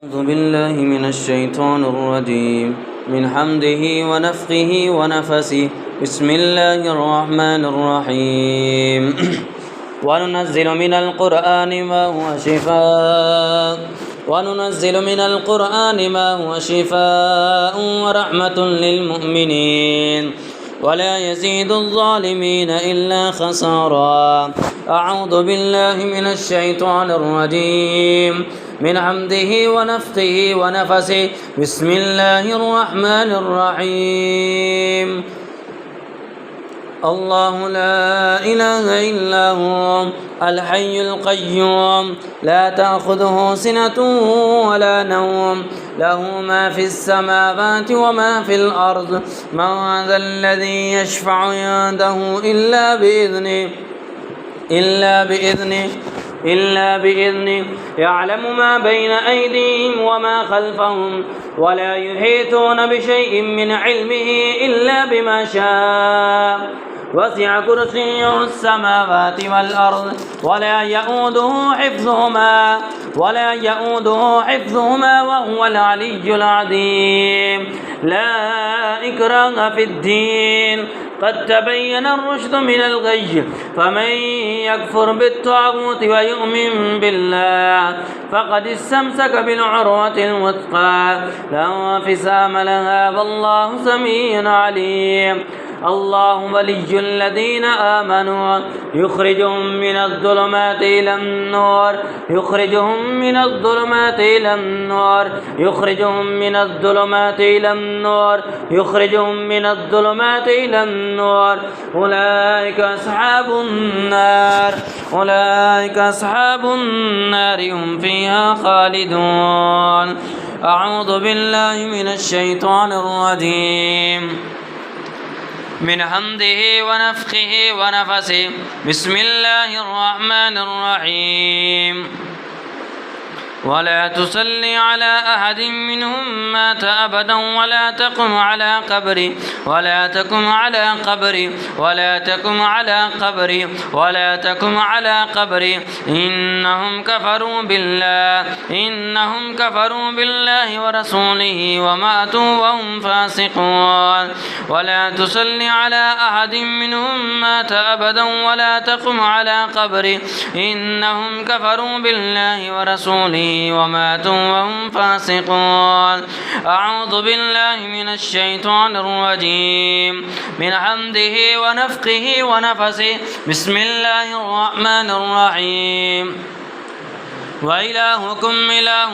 أعوذ بالله من الشيطان الرجيم من حمده ونفخه ونفسه بسم الله الرحمن الرحيم وننزل من القرآن ما هو شفاء ورحمة للمؤمنين ولا يزيد الظالمين إلا خسارا. أعوذ بالله من الشيطان الرجيم من حمده ونفخه ونفسه بسم الله الرحمن الرحيم الله لا إله إلا هو الحي القيوم لا تأخذه سنة ولا نوم له ما في السماوات وما في الأرض من ذا الذي يشفع عنده إلا بإذنه يعلم ما بين أيديهم وما خلفهم ولا يحيطون بشيء من علمه إلا بما شاء وسع كرسيه السماوات والأرض ولا يؤوده حفظهما وهو العلي العظيم. لا إكراه في الدين قد تبين الرشد من الغي فمن يكفر بالطاغوت ويؤمن بالله فقد استمسك بالعروة الوثقى لا انفصام لها والله سميع عليم. الله ولي الذين آمنوا يخرجهم من الظلمات إلى النور أولئك أصحاب النار هم فيها خالدون. أعوذ بالله من الشيطان الرجيم من حمده ونفخه ونفسه بسم الله الرحمن الرحيم ولا تصل على أحد منهم مات أبدا ولا تقم على قبره إنهم كفروا بالله ورسوله وماتوا وهم فاسقون. ولا تصل على أحد منهم مات أبدا ولا تقم على قبره إنهم كفروا بالله ورسوله وماتوا وهم فاسقون. أعوذ بالله من الشيطان الرجيم من حمده ونفخه ونفسه بسم الله الرحمن الرحيم وإلهكم إله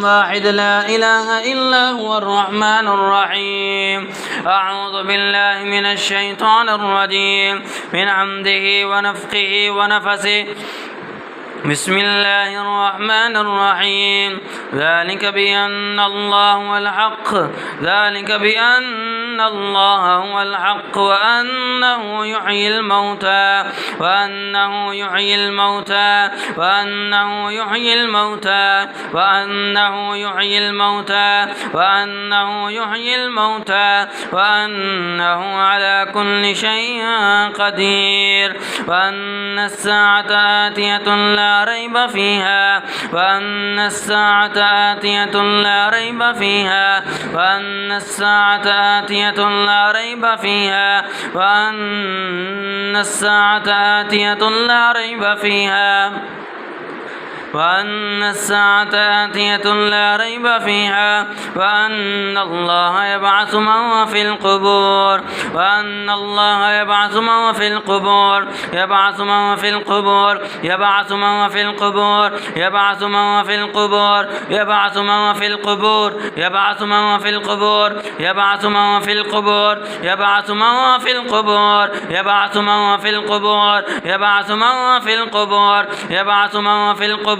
واحد لا إله إلا هو الرحمن الرحيم. أعوذ بالله من الشيطان الرجيم من حمده ونفخه ونفسه بسم الله الرحمن الرحيم ذلك بأن الله هو الحق وأنه يحيي الموتى وأنه على كل شيء قدير وأن الساعة آتية لا ريب فيها وأن الساعة آتية لا ريب فيها وأن الساعة آتية لا ريب فيها وأن الساعة آتية لا ريب فيها وأن الساعة آتية لا ريب فيها وأن الله يبعث من في القبور وأن الله يبعث من في القبور يبعث من في القبور يبعث من في القبور يبعث من في القبور يبعث من في القبور يبعث من في القبور يبعث من في القبور يبعث من في القبور يبعث من في القبور يبعث من في القبور يبعث من في القبور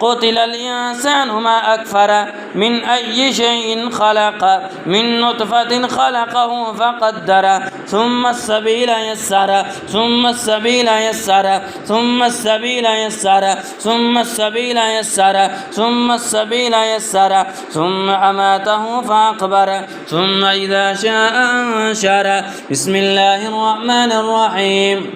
قتل الإنسان ما أكفر من أي شيء خلق من نطفة خلقه فقدر ثم السبيل يسر ثم السبيل يسر ثم السبيل يسر ثم السبيل يسر ثم السبيل يسر ثم أماته فأقبر ثم إذا شاء أنشر. بسم الله الرحمن الرحيم.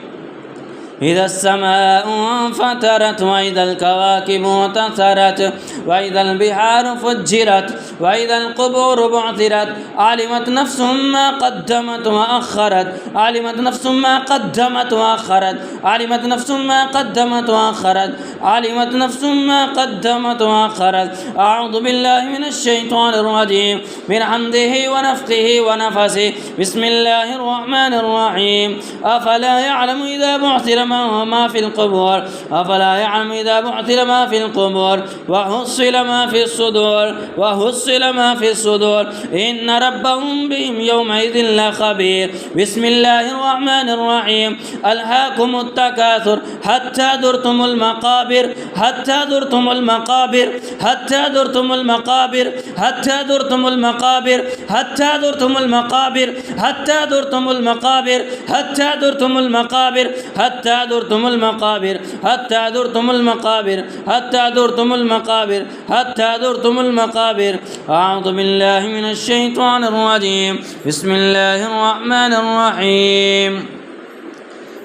إذا السماء انفطرت وإذا الكواكب انتثرت وإذا البحار فجرت وإذا القبور بعثرت علمت نفس ما قدمت وأخرت علمت نفس ما قدمت وأخرت علمت نفس ما قدمت وأخرت علمت نفس ما قدمت وأخرت. أعوذ بالله من الشيطان الرجيم من حمده ونفخه ونفسه. بسم الله الرحمن الرحيم. أفلا يعلم إذا بعثر ما في القبور أفلا يعلم إذا بعثر ما في القبور وحصل ما في الصدور وحصل ما في الصدور إن ربهم بهم يومئذ لخبير. بسم الله الرحمن الرحيم. ألهاكم التكاثر حتى زرتم المقابر حتى زرتم المقابر حتى زرتم المقابر حتى زرتم المقابر حتى زرتم المقابر حتى زرتم المقابر حتى زرتم المقابر حتى زرتم المقابر حتى زرتم المقابر حتى زرتم المقابر حتى زرتم المقابر. أعوذ بالله من الشيطان الرجيم. بسم الله الرحمن الرحيم.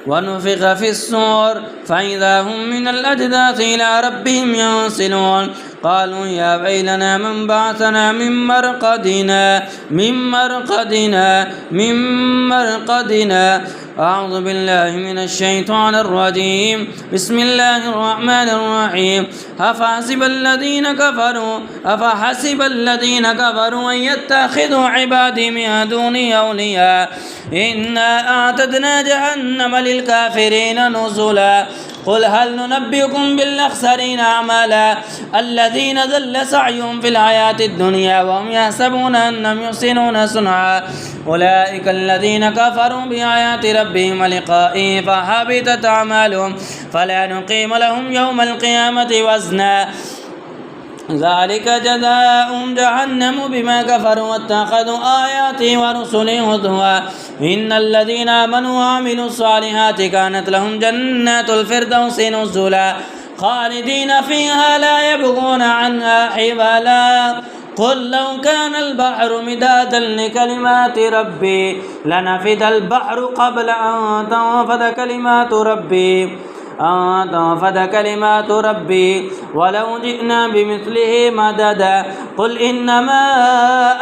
ونفخ في الصور فإذا هم من الأجداث إلى ربهم ينسلون. قالوا يا ويلنا من بعثنا من مرقدنا من مرقدنا من مرقدنا. أعوذ بالله من الشيطان الرجيم. بسم الله الرحمن الرحيم. أفحسب الذين كفروا أن يتخذوا عبادي من دوني أولياء إنا أعتدنا جهنم للكافرين نزلا. قل هل ننبئكم بالأخسرين أعمالا الذين ضل سعيهم في الحياة الدنيا وهم يحسبون أنهم يحسنون صنعا أولئك الذين كفروا بآيات ربهم ولقائه فحبطت أعمالهم فلا نقيم لهم يوم القيامة وزنا ذلك جزاؤهم جهنم بما كفروا واتخذوا آياتي ورسلي هزوا إن الذين آمنوا وعملوا الصالحات كانت لهم جنات الفردوس نزلا خالدين فيها لا يبغون عنها حولا. قل لو كان البحر مدادا لكلمات ربي لنفد البحر قبل أن تنفد كلمات ربي ولو جئنا بمثله مددا. قل إنما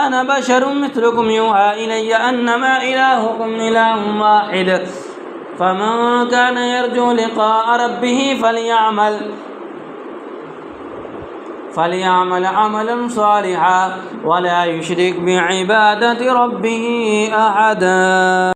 أنا بشر مثلكم يوحى إلي أنما إلهكم إله واحد فمن كان يرجو لقاء ربه فليعمل عملا صالحا ولا يشرك بعبادة ربه أحدا.